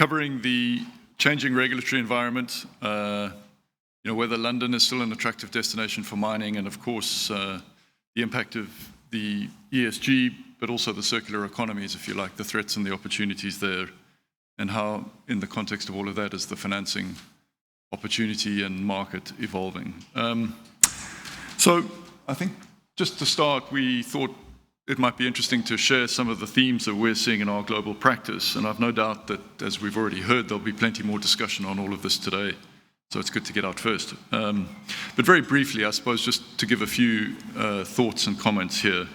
covering the changing regulatory environment, whether London is still an attractive destination for mining, and of course the impact of the ESG, but also the circular economies, if you like, the threats and the opportunities there, and how, in the context of all of that, is the financing opportunity and market evolving. So I think just to start, we thought it might be interesting to share some of the themes that we're seeing in our global practice, and I've no doubt that, as we've already heard, there'll be plenty more discussion on all of this today, so it's good to get out first. But very briefly, I suppose, just to give a few thoughts and comments here,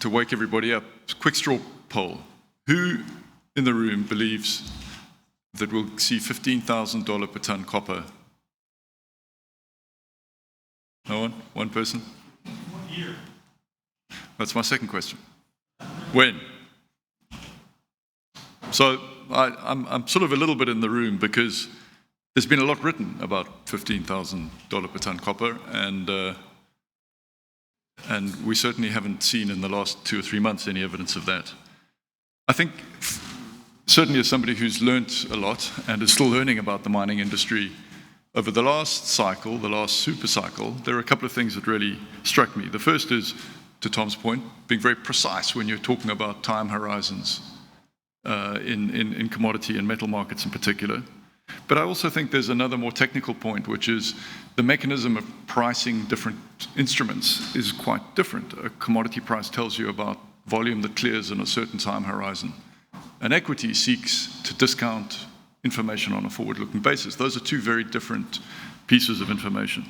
to wake everybody up. Quick straw poll. Who in the room believes that we'll see $15,000 per ton copper? No one? One person? What year? That's my second question. When? So I'm sort of a little bit in the room because there's been a lot written about $15,000 per ton copper, and we certainly haven't seen in the last 2 or 3 months any evidence of that. I think, certainly as somebody who's learnt a lot and is still learning about the mining industry, over the last cycle, the last super cycle, there are a couple of things that really struck me. The first is, to Tom's point, being very precise when you're talking about time horizons in commodity and metal markets in particular. But I also think there's another more technical point, which is the mechanism of pricing different instruments is quite different. A commodity price tells you about volume that clears in a certain time horizon. An equity seeks to discount information on a forward-looking basis. Those are two very different pieces of information.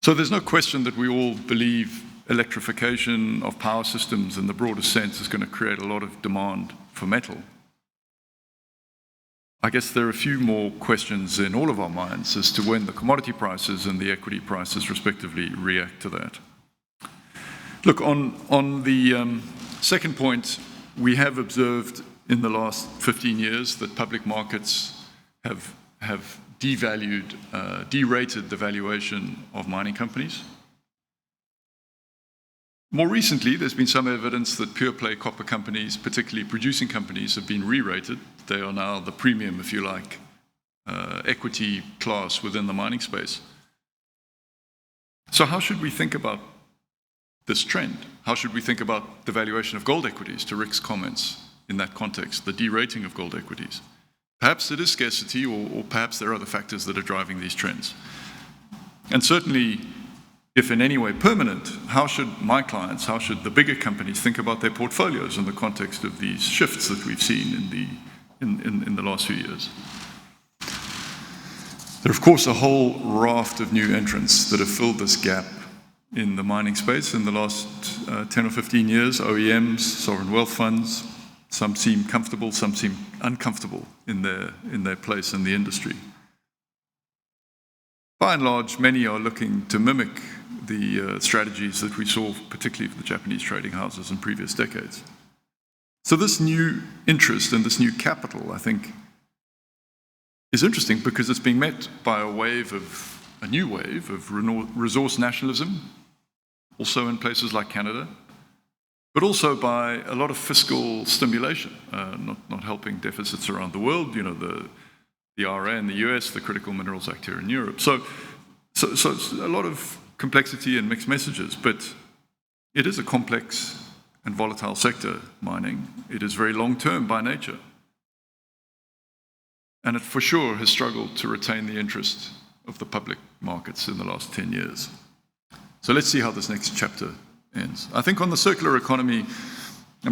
So there's no question that we all believe electrification of power systems in the broadest sense is going to create a lot of demand for metal. I guess there are a few more questions in all of our minds as to when the commodity prices and the equity prices respectively react to that. Look, on the second point, we have observed in the last 15 years that public markets have devalued, derated the valuation of mining companies. More recently, there's been some evidence that pure play copper companies, particularly producing companies, have been re-rated. They are now the premium, if you like, equity class within the mining space. So how should we think about this trend? How should we think about the valuation of gold equities, to Rick's comments in that context, the derating of gold equities? Perhaps it is scarcity, or perhaps there are other factors that are driving these trends. And certainly, if in any way permanent, how should my clients, how should the bigger companies think about their portfolios in the context of these shifts that we've seen in the last few years? There are, of course, a whole raft of new entrants that have filled this gap in the mining space in the last 10 or 15 years. OEMs, sovereign wealth funds, some seem comfortable, some seem uncomfortable in their place in the industry. By and large, many are looking to mimic the strategies that we saw, particularly for the Japanese trading houses in previous decades. So this new interest and this new capital, I think, is interesting because it's being met by a new wave of resource nationalism, also in places like Canada, but also by a lot of fiscal stimulation, not helping deficits around the world, the IRA in the US, the Critical Minerals Act here in Europe. So it's a lot of complexity and mixed messages, but it is a complex and volatile sector, mining. It is very long-term by nature. And it for sure has struggled to retain the interest of the public markets in the last 10 years. So let's see how this next chapter ends. I think on the circular economy,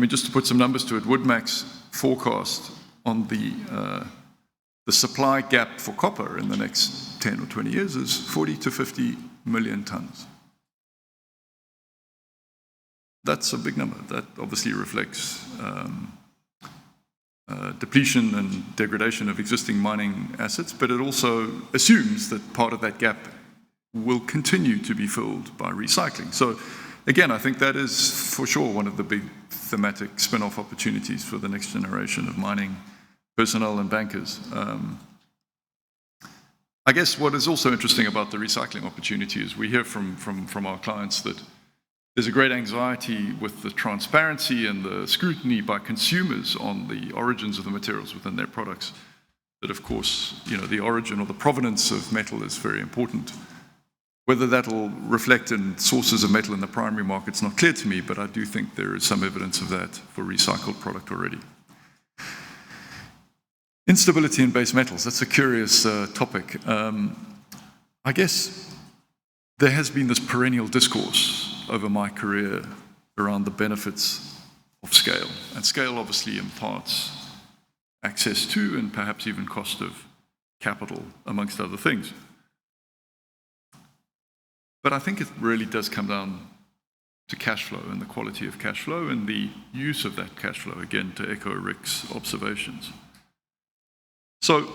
just to put some numbers to it, Woodmac's forecast on the supply gap for copper in the next 10 or 20 years is 40 to 50 million tons. That's a big number. That obviously reflects depletion and degradation of existing mining assets, but it also assumes that part of that gap will continue to be filled by recycling. So again, I think that is for sure one of the big thematic spin-off opportunities for the next generation of mining personnel and bankers. I guess what is also interesting about the recycling opportunity is we hear from our clients that there's a great anxiety with the transparency and the scrutiny by consumers on the origins of the materials within their products. That, of course, the origin or the provenance of metal is very important. Whether that'll reflect in sources of metal in the primary market's not clear to me, but I do think there is some evidence of that for recycled product already. Instability in base metals, that's a curious topic. I guess there has been this perennial discourse over my career around the benefits of scale. And scale obviously imparts access to and perhaps even cost of capital, amongst other things. But I think it really does come down to cash flow and the quality of cash flow and the use of that cash flow, again, to echo Rick's observations. So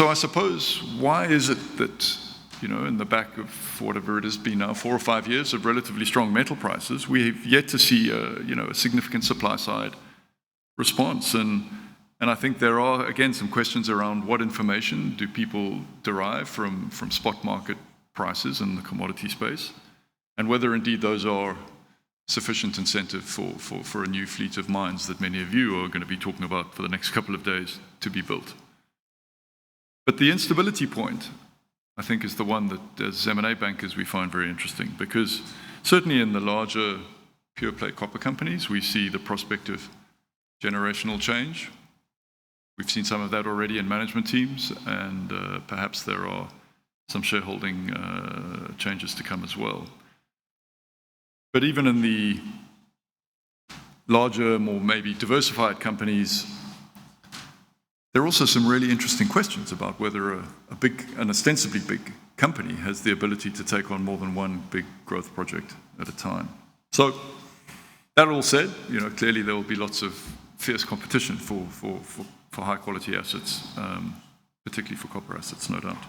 I suppose, why is it that, in the back of whatever it has been now, 4 or 5 years of relatively strong metal prices, we have yet to see a significant supply side response? And I think there are, again, some questions around what information do people derive from spot market prices in the commodity space, and whether indeed those are sufficient incentive for a new fleet of mines that many of you are going to be talking about for the next couple of days to be built. But the instability point, I think, is the one that, as M&A bankers, we find very interesting, because certainly in the larger pure play copper companies, we see the prospect of generational change. We've seen some of that already in management teams, and perhaps there are some shareholding changes to come as well. But even in the larger, more maybe diversified companies, there are also some really interesting questions about whether an ostensibly big company has the ability to take on more than one big growth project at a time. So that all said, clearly there will be lots of fierce competition for high quality assets, particularly for copper assets, no doubt.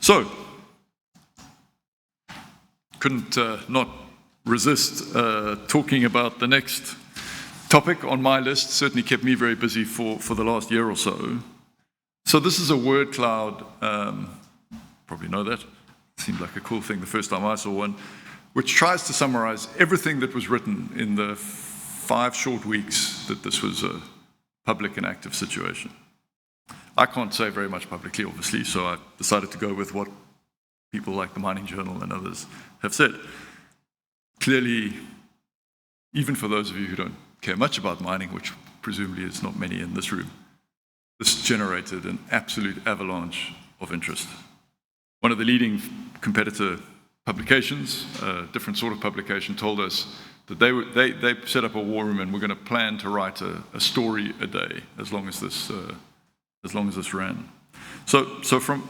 So, couldn't not resist talking about the next topic on my list. Certainly kept me very busy for the last year or so. So this is a word cloud, probably know that, seemed like a cool thing the first time I saw one, which tries to summarize everything that was written in the 5 short weeks that this was a public and active situation. I can't say very much publicly, obviously, so I decided to go with what people like the Mining Journal and others have said. Clearly, even for those of you who don't care much about mining, which presumably is not many in this room, this generated an absolute avalanche of interest. One of the leading competitor publications, a different sort of publication, told us that they set up a war room and we're going to plan to write a story a day as long as this ran. So from,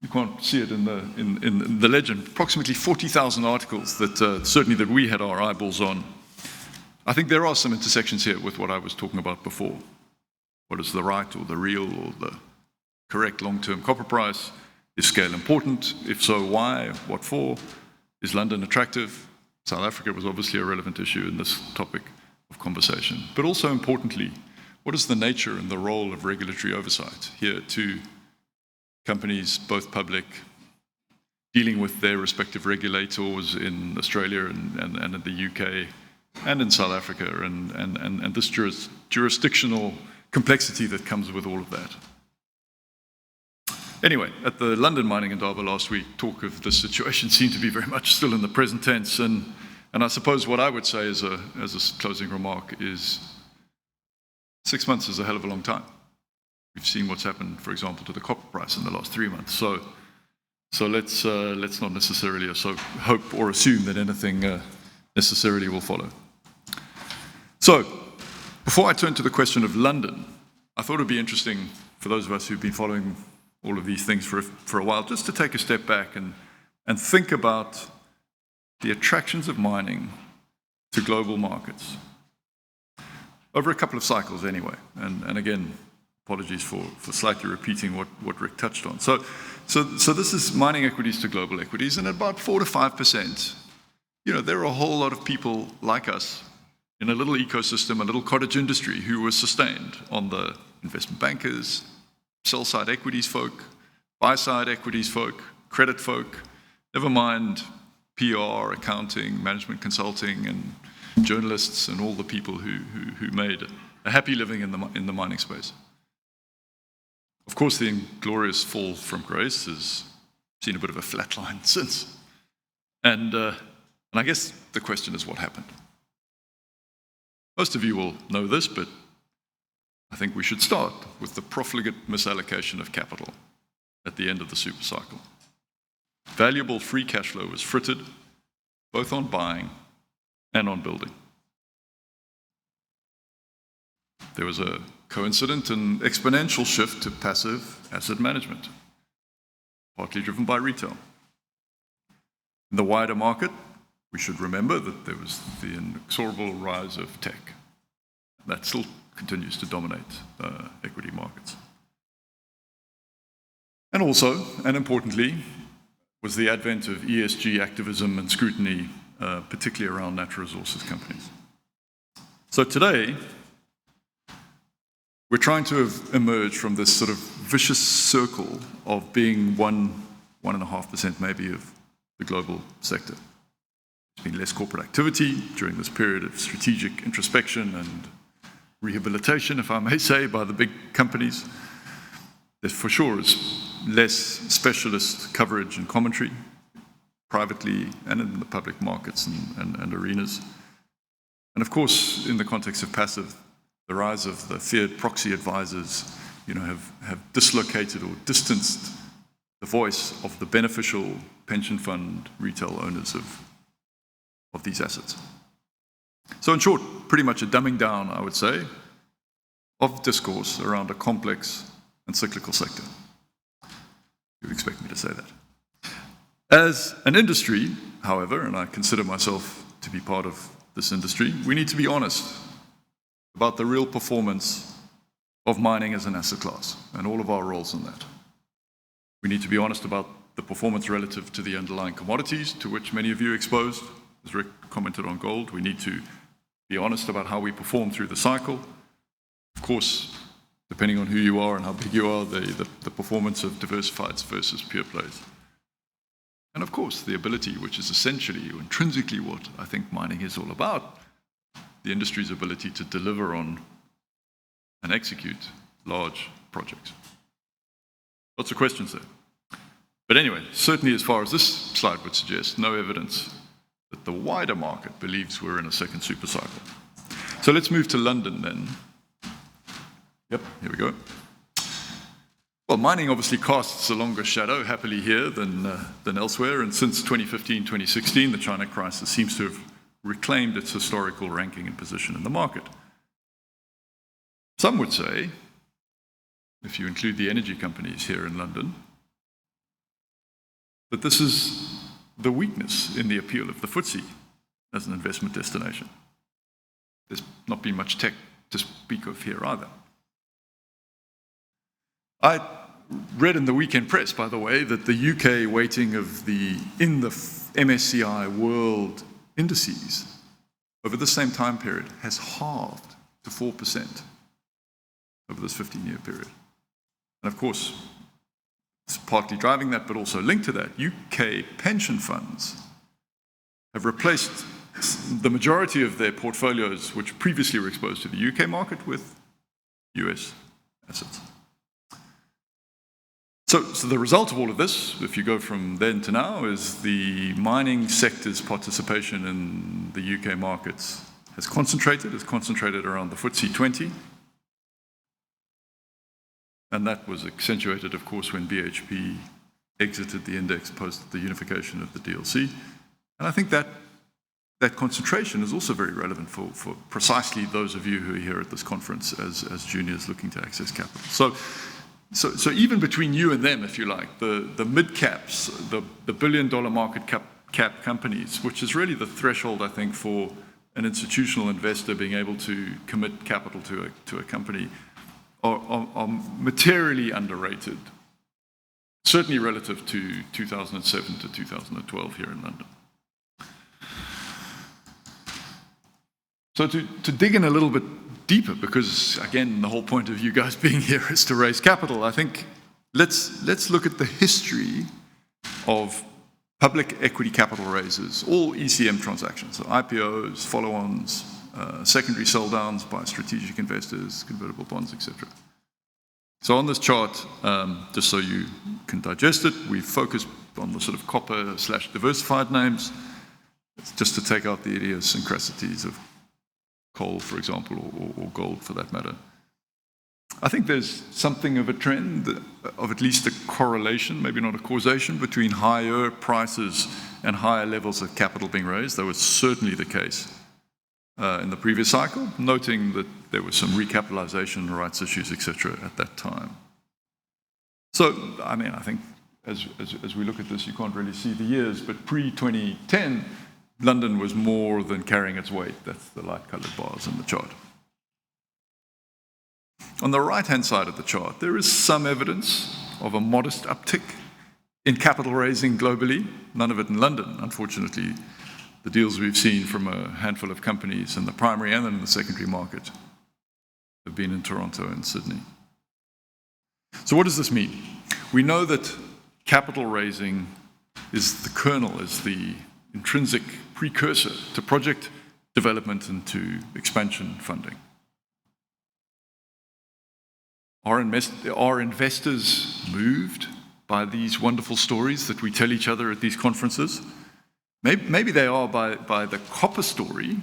you can't see it in the legend, approximately 40,000 articles that certainly that we had our eyeballs on. I think there are some intersections here with what I was talking about before. What is the right or the real or the correct long-term copper price? Is scale important? If so, why? What for? Is London attractive? South Africa was obviously a relevant issue in this topic of conversation. But also importantly, what is the nature and the role of regulatory oversight here to companies, both public, dealing with their respective regulators in Australia and in the UK and in South Africa, and this jurisdictional complexity that comes with all of that. Anyway, at the London Mining Indaba last week, talk of the situation seemed to be very much still in the present tense, and I suppose what I would say as a closing remark is 6 months is a hell of a long time. We've seen what's happened, for example, to the copper price in the last 3 months. So let's not necessarily hope or assume that anything necessarily will follow. So, before I turn to the question of London, I thought it would be interesting for those of us who've been following all of these things for a while, just to take a step back and think about the attractions of mining to global markets over a couple of cycles anyway. And again, apologies for slightly repeating what Rick touched on. So this is mining equities to global equities, and at about 4 to 5%, there are a whole lot of people like us in a little ecosystem, a little cottage industry, who were sustained on the investment bankers, sell-side equities folk, buy-side equities folk, credit folk, Never mind PR, accounting, management consulting, and journalists, and all the people who made a happy living in the mining space. Of course, the inglorious fall from grace has seen a bit of a flatline since. And I guess the question is, what happened? Most of you will know this, but I think we should start with the profligate misallocation of capital at the end of the super cycle. Valuable free cash flow was frittered, both on buying and on building. There was a coincident and exponential shift to passive asset management, partly driven by retail. In the wider market, we should remember that there was the inexorable rise of tech. That still continues to dominate equity markets. And also, and importantly, was the advent of ESG activism and scrutiny, particularly around natural resources companies. So today, we're trying to have emerged from this sort of vicious circle of being 1.5% maybe of the global sector. There's been less corporate activity during this period of strategic introspection and rehabilitation, if I may say, by the big companies. There for sure is less specialist coverage and commentary, privately and in the public markets and arenas. And of course, in the context of passive, the rise of the feared proxy advisors, have dislocated or distanced the voice of the beneficial pension fund retail owners of these assets. So in short, pretty much a dumbing down, I would say, of discourse around a complex and cyclical sector. You would expect me to say that. As an industry, however, and I consider myself to be part of this industry, we need to be honest about the real performance of mining as an asset class and all of our roles in that. We need to be honest about the performance relative to the underlying commodities to which many of you are exposed. As Rick commented on gold, we need to be honest about how we perform through the cycle. Of course, depending on who you are and how big you are, the performance of diversifieds versus pure plays. And of course, the ability, which is essentially or intrinsically what I think mining is all about, the industry's ability to deliver on and execute large projects. Lots of questions there. But anyway, certainly as far as this slide would suggest, no evidence that the wider market believes we're in a second super cycle. So let's move to London then. Yep, here we go. Well, mining obviously casts a longer shadow, happily here, than elsewhere. And since 2015, 2016, the China crisis seems to have reclaimed its historical ranking and position in the market. Some would say, if you include the energy companies here in London, that this is the weakness in the appeal of the FTSE as an investment destination. There's not been much tech to speak of here either. I read in the weekend press, by the way, that the UK weighting in the MSCI World indices over the same time period has halved to 4% over this 15-year period. And of course, it's partly driving that, but also linked to that, UK pension funds have replaced the majority of their portfolios, which previously were exposed to the UK market, with US assets. So the result of all of this, if you go from then to now, is the mining sector's participation in the UK markets has concentrated around the FTSE 20. And that was accentuated, of course, when BHP exited the index post the unification of the DLC. And I think that concentration is also very relevant for precisely those of you who are here at this conference as juniors looking to access capital. So even between you and them, if you like, the mid-caps, the billion-dollar market cap companies, which is really the threshold, I think, for an institutional investor being able to commit capital to a company, are materially underrated, certainly relative to 2007 to 2012 here in London. So to dig in a little bit deeper, because again, the whole point of you guys being here is to raise capital, I think let's look at the history of public equity capital raises, all ECM transactions, so IPOs, follow-ons, secondary sell-downs by strategic investors, convertible bonds, etc. So on this chart, just so you can digest it, we focused on the sort of copper/diversified names, just to take out the idiosyncrasies of coal, for example, or gold for that matter. I think there's something of a trend, of at least a correlation, maybe not a causation, between higher prices and higher levels of capital being raised. That was certainly the case in the previous cycle, noting that there was some recapitalization, rights issues, etc. at that time. So, I mean, I think as we look at this, you can't really see the years, but pre-2010, London was more than carrying its weight. That's the light-colored bars in the chart. On the right-hand side of the chart, there is some evidence of a modest uptick in capital raising globally, none of it in London, unfortunately. The deals we've seen from a handful of companies in the primary and in the secondary market have been in Toronto and Sydney. So what does this mean? We know that capital raising is the kernel, is the intrinsic precursor to project development and to expansion funding. Are investors moved by these wonderful stories that we tell each other at these conferences? Maybe they are by the copper story,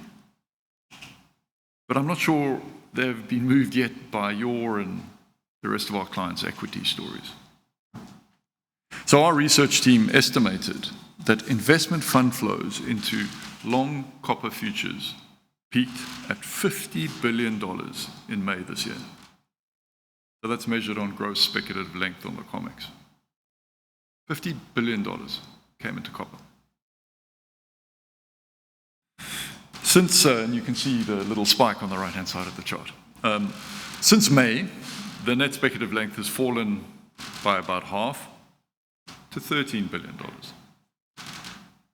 but I'm not sure they've been moved yet by your and the rest of our clients' equity stories. So our research team estimated that investment fund flows into long copper futures peaked at $50 billion in May this year. So that's measured on gross speculative length on the COMEX. $50 billion came into copper. Since, and you can see the little spike on the right-hand side of the chart. Since May, the net speculative length has fallen by about half to $13 billion.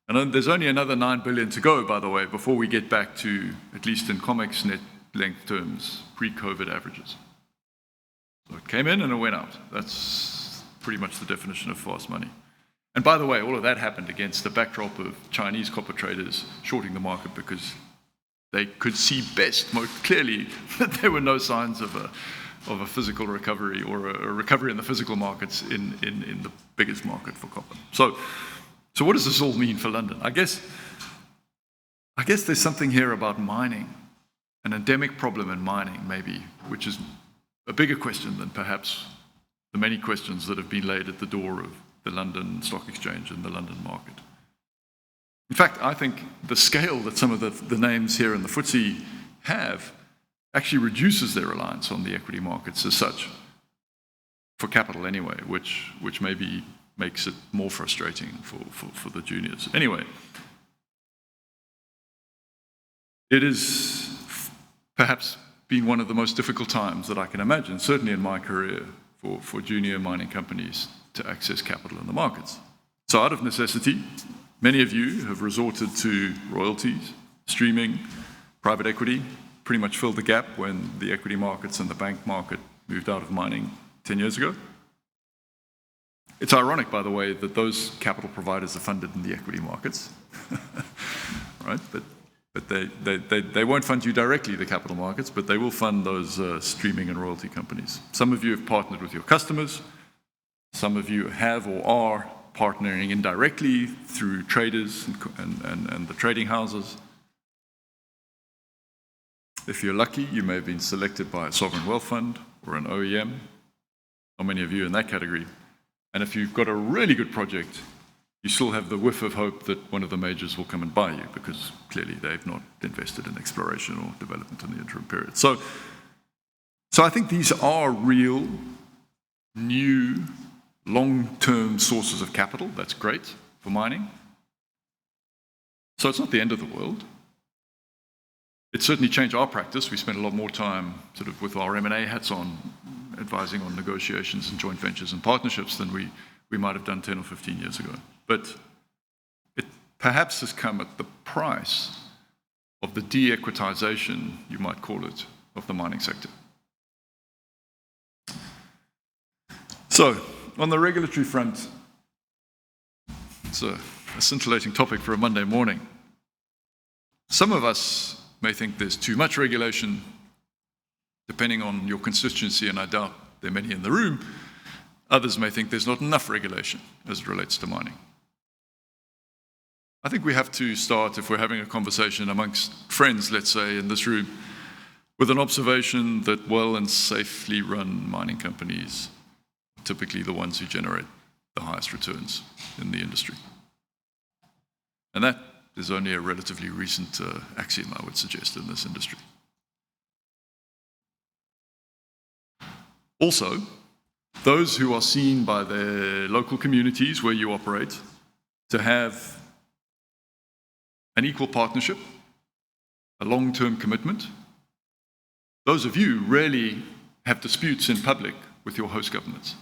And there's only another $9 billion to go, by the way, before we get back to, at least in COMEX net length terms, pre-COVID averages. So it came in and it went out. That's pretty much the definition of fast money. And by the way, all of that happened against the backdrop of Chinese copper traders shorting the market because they could see best, most clearly, that there were no signs of a physical recovery or a recovery in the physical markets in the biggest market for copper. So what does this all mean for London? I guess there's something here about mining, an endemic problem in mining, maybe, which is a bigger question than perhaps the many questions that have been laid at the door of the London Stock Exchange and the London market. In fact, I think the scale that some of the names here in the FTSE have actually reduces their reliance on the equity markets as such, for capital anyway, which maybe makes it more frustrating for the juniors. Anyway, it is perhaps been one of the most difficult times that I can imagine, certainly in my career, for junior mining companies to access capital in the markets. So out of necessity, many of you have resorted to royalties, streaming, private equity, pretty much filled the gap when the equity markets and the bank market moved out of mining 10 years ago. It's ironic, by the way, that those capital providers are funded in the equity markets, right? But they won't fund you directly, the capital markets, but they will fund those streaming and royalty companies. Some of you have partnered with your customers. Some of you have or are partnering indirectly through traders and the trading houses. If you're lucky, you may have been selected by a sovereign wealth fund or an OEM. Not many of you in that category. And if you've got a really good project, you still have the whiff of hope that one of the majors will come and buy you because clearly they've not invested in exploration or development in the interim period. So I think these are real, new, long-term sources of capital. That's great for mining. So it's not the end of the world. It certainly changed our practice. We spent a lot more time sort of with our M&A hats on, advising on negotiations and joint ventures and partnerships than we might have done 10 or 15 years ago. But it perhaps has come at the price of the de-equitization, you might call it, of the mining sector. So, on the regulatory front, it's a a scintillating topic for a Monday morning. Some of us may think there's too much regulation, depending on your constituency, and I doubt there are many in the room. Others may think there's not enough regulation as it relates to mining. I think we have to start, if we're having a conversation amongst friends, let's say, in this room, with an observation that well and safely run mining companies are typically the ones who generate the highest returns in the industry. And that is only a relatively recent axiom, I would suggest, in this industry. Also, those who are seen by their local communities where you operate to have an equal partnership, a long-term commitment, those of you rarely have disputes in public with your host governments.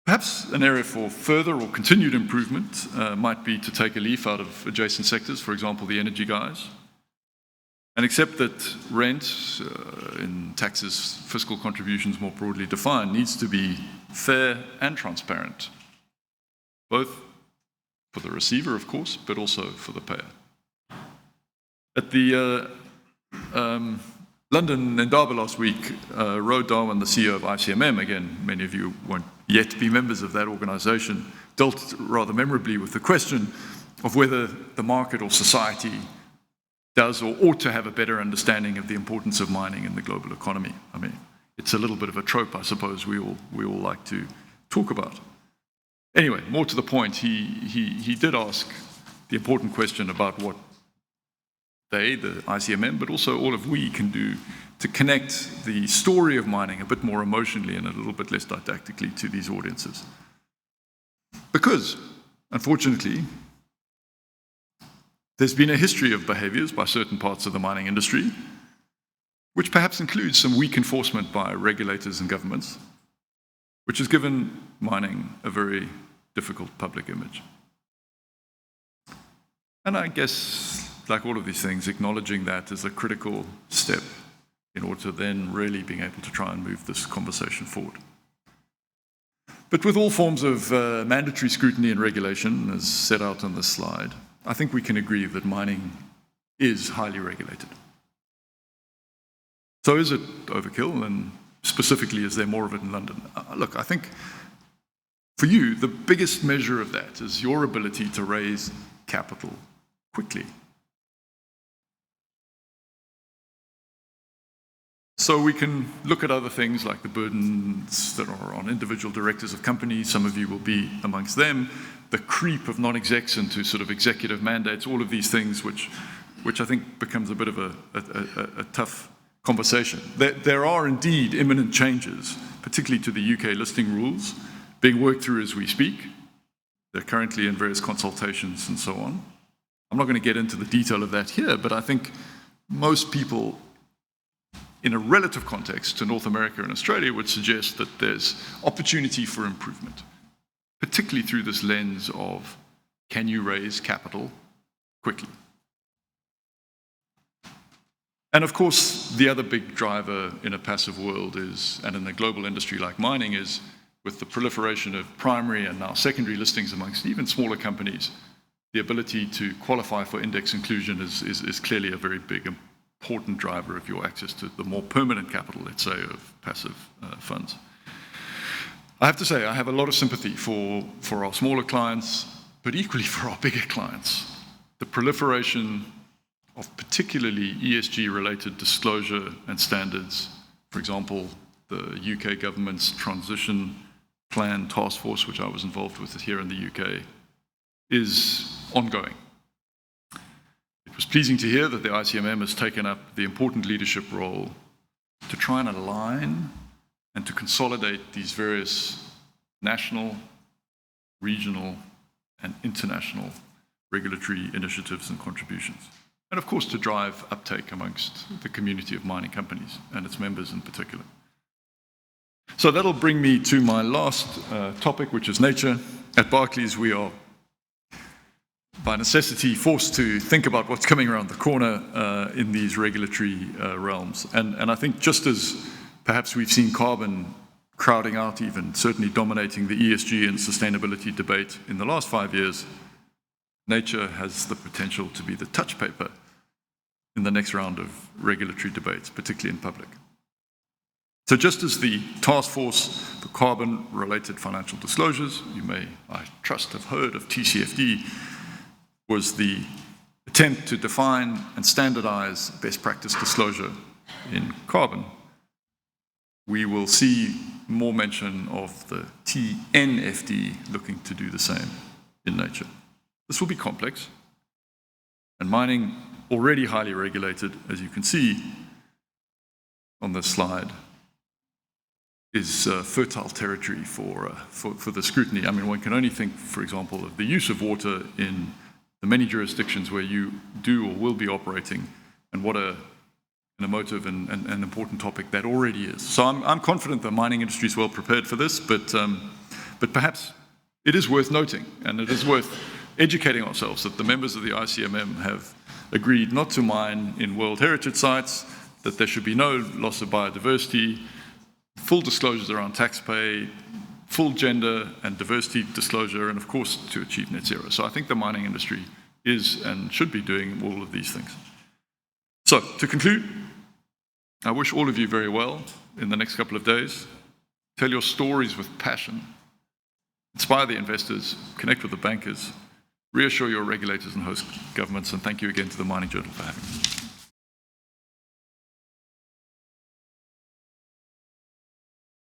Perhaps an area for further or continued improvement might be to take a leaf out of adjacent sectors, for example, the energy guys, and accept that rent, in taxes, fiscal contributions more broadly defined, needs to be fair and transparent, both for the receiver, of course, but also for the payer. At the London Lindop last week, Ro Darwin, the CEO of ICMM, again, many of you won't yet be members of that organization, dealt rather memorably with the question of whether the market or society does or ought to have a better understanding of the importance of mining in the global economy. I mean, it's a little bit of a trope, I suppose, we all like to talk about. Anyway, more to the point, he did ask the important question about what they, the ICMM, but also all of we can do to connect the story of mining a bit more emotionally and a little bit less didactically to these audiences. Because, unfortunately, there's been a history of behaviors by certain parts of the mining industry, which perhaps includes some weak enforcement by regulators and governments, which has given mining a very difficult public image. And I guess, like all of these things, acknowledging that is a critical step in order to then really being able to try and move this conversation forward. But with all forms of mandatory scrutiny and regulation, as set out on this slide, I think we can agree that mining is highly regulated. So is it overkill, and specifically, is there more of it in London? Look, I think for you, the biggest measure of that is your ability to raise capital quickly. So we can look at other things like the burdens that are on individual directors of companies. Some of you will be amongst them. The creep of non-execs into sort of executive mandates, all of these things which I think becomes a bit of a tough conversation. There are indeed imminent changes, particularly to the UK listing rules, being worked through as we speak. They're currently in various consultations and so on. I'm not going to get into the detail of that here, but I think most people in a relative context to North America and Australia would suggest that there's opportunity for improvement, particularly through this lens of, can you raise capital quickly? And of course, the other big driver in a passive world is, and in a global industry like mining, is with the proliferation of primary and now secondary listings amongst even smaller companies, the ability to qualify for index inclusion is clearly a very big, important driver of your access to the more permanent capital, let's say, of passive funds. I have to say, I have a lot of sympathy for our smaller clients, but equally for our bigger clients. The proliferation of particularly ESG-related disclosure and standards, for example, the UK government's transition plan task force, which I was involved with here in the UK, is ongoing. It was pleasing to hear that the ICMM has taken up the important leadership role to try and align and to consolidate these various national, regional, and international regulatory initiatives and contributions. And of course, to drive uptake amongst the community of mining companies and its members in particular. So that'll bring me to my last topic, which is nature. At Barclays, we are by necessity forced to think about what's coming around the corner in these regulatory realms. And I think just as perhaps we've seen carbon crowding out, even certainly dominating the ESG and sustainability debate in the last 5 years, nature has the potential to be the touch paper in the next round of regulatory debates, particularly in public. So just as the task force for carbon-related financial disclosures, you may, I trust, have heard of TCFD, was the attempt to define and standardize best practice disclosure in carbon, we will see more mention of the TNFD looking to do the same in nature. This will be complex, and mining, already highly regulated, as you can see on this slide, is fertile territory for the scrutiny. I mean, one can only think, for example, of the use of water in the many jurisdictions where you do or will be operating, and what an emotive and important topic that already is. So I'm confident the mining industry is well prepared for this, but perhaps it is worth noting, and it is worth educating ourselves, that the members of the ICMM have agreed not to mine in World Heritage sites, that there should be no loss of biodiversity, full disclosures around tax pay, full gender and diversity disclosure, and of course to achieve net zero. So I think the mining industry is and should be doing all of these things. So to conclude, I wish all of you very well in the next couple of days. Tell your stories with passion, inspire the investors, connect with the bankers, reassure your regulators and host governments, and thank you again to the Mining Journal for having me.